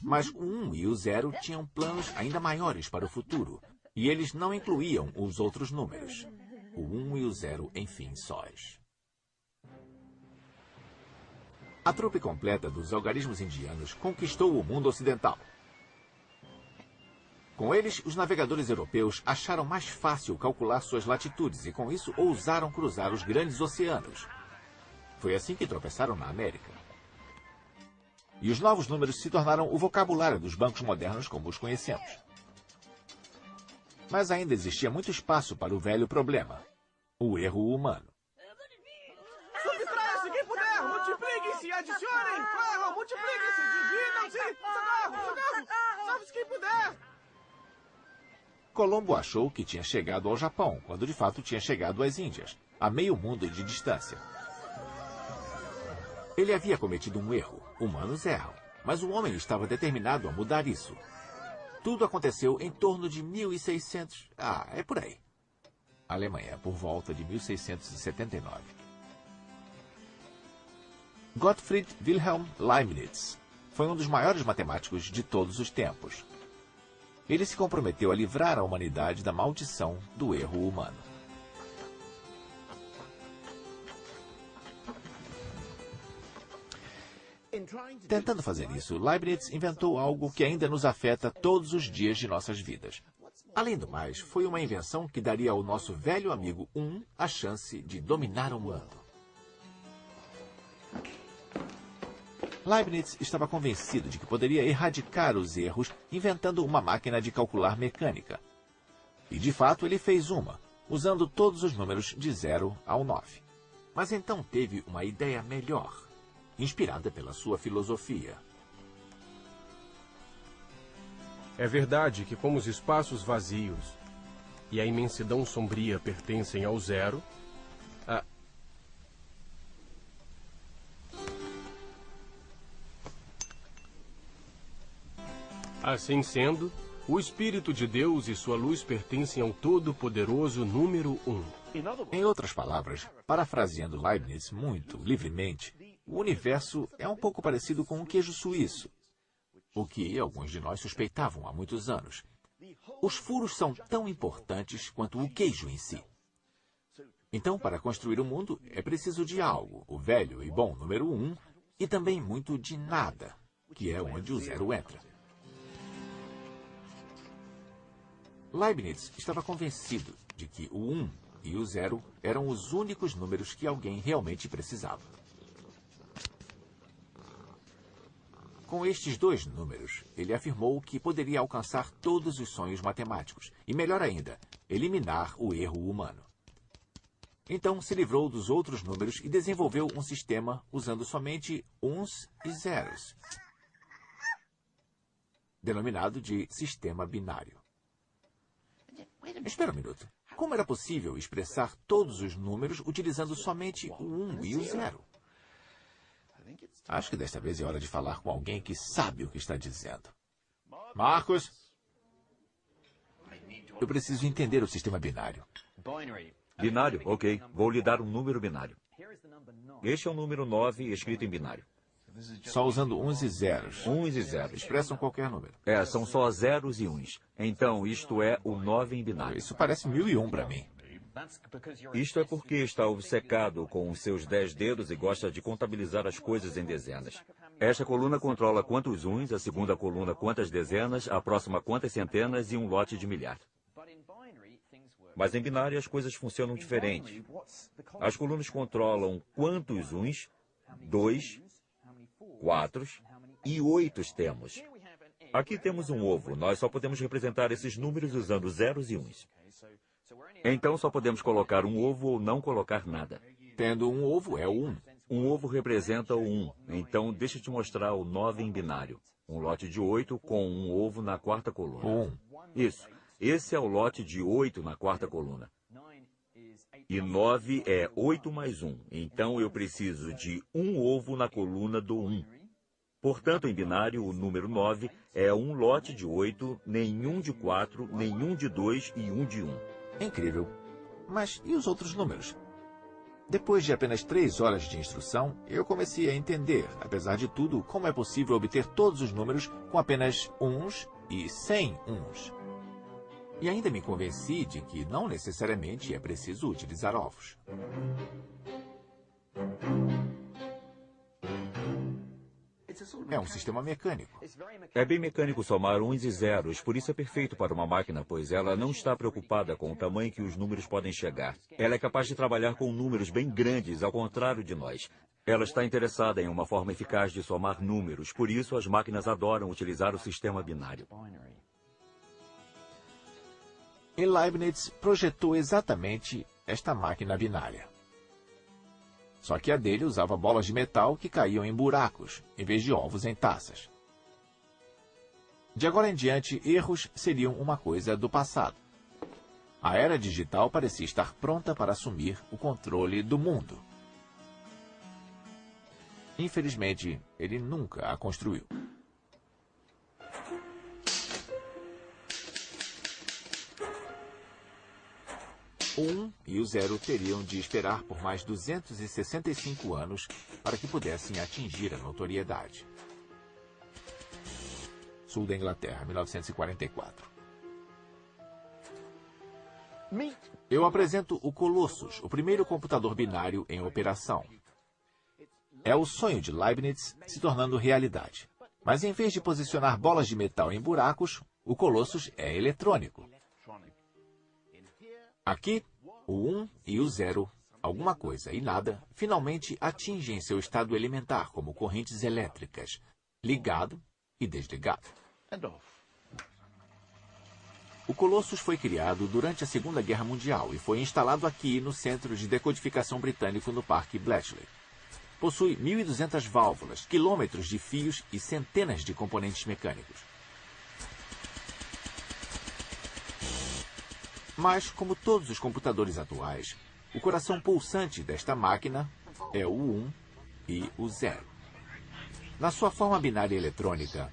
Mas o 1 e o 0 tinham planos ainda maiores para o futuro, e eles não incluíam os outros números. O 1 e o 0, enfim, sós. A trupe completa dos algarismos indianos conquistou o mundo ocidental. Com eles, os navegadores europeus acharam mais fácil calcular suas latitudes e, com isso, ousaram cruzar os grandes oceanos. Foi assim que tropeçaram na América. E os novos números se tornaram o vocabulário dos bancos modernos como os conhecemos. Mas ainda existia muito espaço para o velho problema: o erro humano. Subtraia-se quem puder! Multipliquem-se, adicionem! Corram, multipliquem-se, dividam-se! Socorro! Salve-se quem puder! Colombo achou que tinha chegado ao Japão, quando de fato tinha chegado às Índias, a meio mundo de distância. Ele havia cometido um erro. Humanos erram. Mas o homem estava determinado a mudar isso. Tudo aconteceu em torno de 1600... é por aí. Alemanha, por volta de 1679. Gottfried Wilhelm Leibniz foi um dos maiores matemáticos de todos os tempos. Ele se comprometeu a livrar a humanidade da maldição do erro humano. Tentando fazer isso, Leibniz inventou algo que ainda nos afeta todos os dias de nossas vidas. Além do mais, foi uma invenção que daria ao nosso velho amigo 1 a chance de dominar o mundo. Leibniz estava convencido de que poderia erradicar os erros inventando uma máquina de calcular mecânica. E, de fato, ele fez uma, usando todos os números de 0 ao 9. Mas então teve uma ideia melhor, inspirada pela sua filosofia. É verdade que como os espaços vazios e a imensidão sombria pertencem ao zero, assim sendo, o Espírito de Deus e sua luz pertencem ao todo-poderoso número 1. Em outras palavras, parafraseando Leibniz muito livremente, o universo é um pouco parecido com um queijo suíço, o que alguns de nós suspeitavam há muitos anos. Os furos são tão importantes quanto o queijo em si. Então, para construir o mundo, é preciso de algo, o velho e bom número 1, e também muito de nada, que é onde o zero entra. Leibniz estava convencido de que o 1 e o 0 eram os únicos números que alguém realmente precisava. Com estes dois números, ele afirmou que poderia alcançar todos os sonhos matemáticos e, melhor ainda, eliminar o erro humano. Então, se livrou dos outros números e desenvolveu um sistema usando somente uns e zeros, denominado de sistema binário. Espera um minuto. Como era possível expressar todos os números utilizando somente o 1 e o 0? Acho que desta vez é hora de falar com alguém que sabe o que está dizendo. Marcos? Eu preciso entender o sistema binário. Binário? Ok. Vou lhe dar um número binário. Este é o número 9 escrito em binário. Só usando uns e zeros. Uns e zeros. Expressam qualquer número. São só zeros e uns. Então, isto é o 9 em binário. Isso parece 1001 para mim. Isto é porque está obcecado com os seus 10 dedos e gosta de contabilizar as coisas em dezenas. Esta coluna controla quantos uns, a segunda coluna quantas dezenas, a próxima quantas centenas e um lote de milhar. Mas em binário as coisas funcionam diferente. As colunas controlam quantos uns, 2, 4 e 8 temos. Aqui temos um ovo. Nós só podemos representar esses números usando zeros e uns. Então só podemos colocar um ovo ou não colocar nada. Tendo um ovo, é o 1. Um ovo representa o 1. Então deixa eu te mostrar o 9 em binário. Um lote de 8 com um ovo na quarta coluna. 1. Isso. Esse é o lote de 8 na quarta coluna. E 9 é 8 mais 1. Então eu preciso de um ovo na coluna do 1. Portanto, em binário, o número 9 é um lote de 8, nenhum de 4, nenhum de 2 e um de 1. Incrível. Mas e os outros números? Depois de apenas 3 horas de instrução, eu comecei a entender, apesar de tudo, como é possível obter todos os números com apenas uns e 100 uns. E ainda me convenci de que não necessariamente é preciso utilizar ovos. É um sistema mecânico. É bem mecânico somar uns e zeros, por isso é perfeito para uma máquina, pois ela não está preocupada com o tamanho que os números podem chegar. Ela é capaz de trabalhar com números bem grandes, ao contrário de nós. Ela está interessada em uma forma eficaz de somar números, por isso as máquinas adoram utilizar o sistema binário. E Leibniz projetou exatamente esta máquina binária. Só que a dele usava bolas de metal que caíam em buracos, em vez de ovos em taças. De agora em diante, erros seriam uma coisa do passado. A era digital parecia estar pronta para assumir o controle do mundo. Infelizmente, ele nunca a construiu. O 1 e o 0 teriam de esperar por mais 265 anos para que pudessem atingir a notoriedade. Sul da Inglaterra, 1944. Eu apresento o Colossus, o primeiro computador binário em operação. É o sonho de Leibniz se tornando realidade. Mas em vez de posicionar bolas de metal em buracos, o Colossus é eletrônico. Aqui, o 1 e o 0, alguma coisa e nada, finalmente atingem seu estado elementar como correntes elétricas, ligado e desligado. O Colossus foi criado durante a Segunda Guerra Mundial e foi instalado aqui no Centro de Decodificação Britânico no Parque Bletchley. Possui 1.200 válvulas, quilômetros de fios e centenas de componentes mecânicos. Mas, como todos os computadores atuais, o coração pulsante desta máquina é o 1 e o 0. Na sua forma binária eletrônica,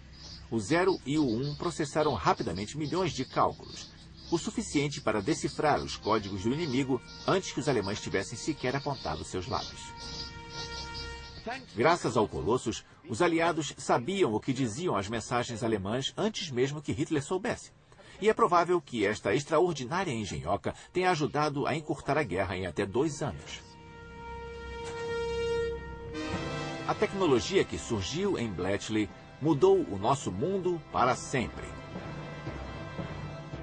o 0 e o 1 processaram rapidamente milhões de cálculos, o suficiente para decifrar os códigos do inimigo antes que os alemães tivessem sequer apontado seus lábios. Graças ao Colossus, os aliados sabiam o que diziam as mensagens alemãs antes mesmo que Hitler soubesse. E é provável que esta extraordinária engenhoca tenha ajudado a encurtar a guerra em até 2 anos. A tecnologia que surgiu em Bletchley mudou o nosso mundo para sempre.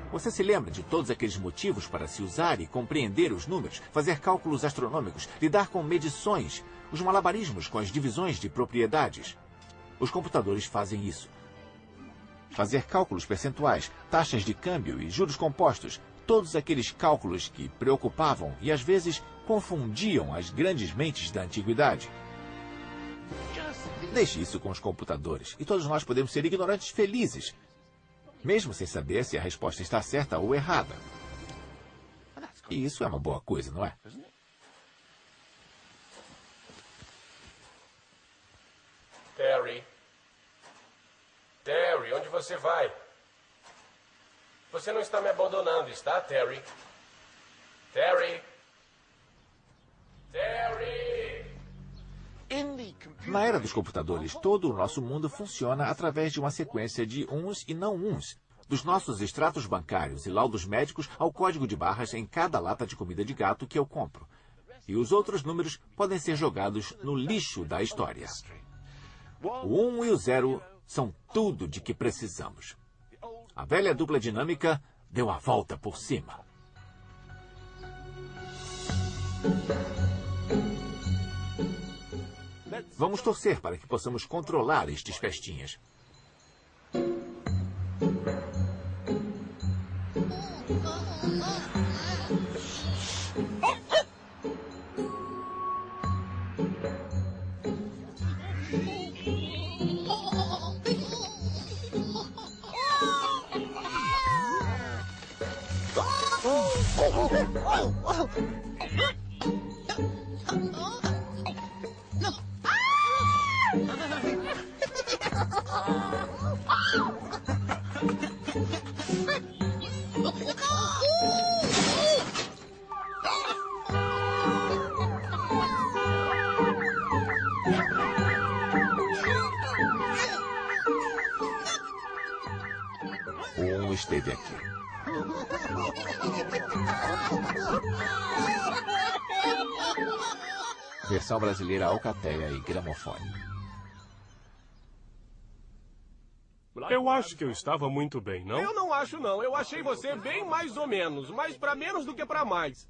Você se lembra de todos aqueles motivos para se usar e compreender os números, fazer cálculos astronômicos, lidar com medições, os malabarismos com as divisões de propriedades? Os computadores fazem isso. Fazer cálculos percentuais, taxas de câmbio e juros compostos, todos aqueles cálculos que preocupavam e às vezes confundiam as grandes mentes da antiguidade. Deixe isso com os computadores e todos nós podemos ser ignorantes felizes, mesmo sem saber se a resposta está certa ou errada. E isso é uma boa coisa, não é? Terry, onde você vai? Você não está me abandonando, está, Terry? Terry? Na era dos computadores, todo o nosso mundo funciona através de uma sequência de uns e não uns, dos nossos extratos bancários e laudos médicos ao código de barras em cada lata de comida de gato que eu compro. E os outros números podem ser jogados no lixo da história. O 1 e o 0 são tudo de que precisamos. A velha dupla dinâmica deu a volta por cima. Vamos torcer para que possamos controlar estes festinhas. O 1 esteve aqui. Versão brasileira alcateia e gramofone. Eu acho que eu estava muito bem, não? Eu não acho, não. Eu achei você bem mais ou menos, mas para menos do que para mais.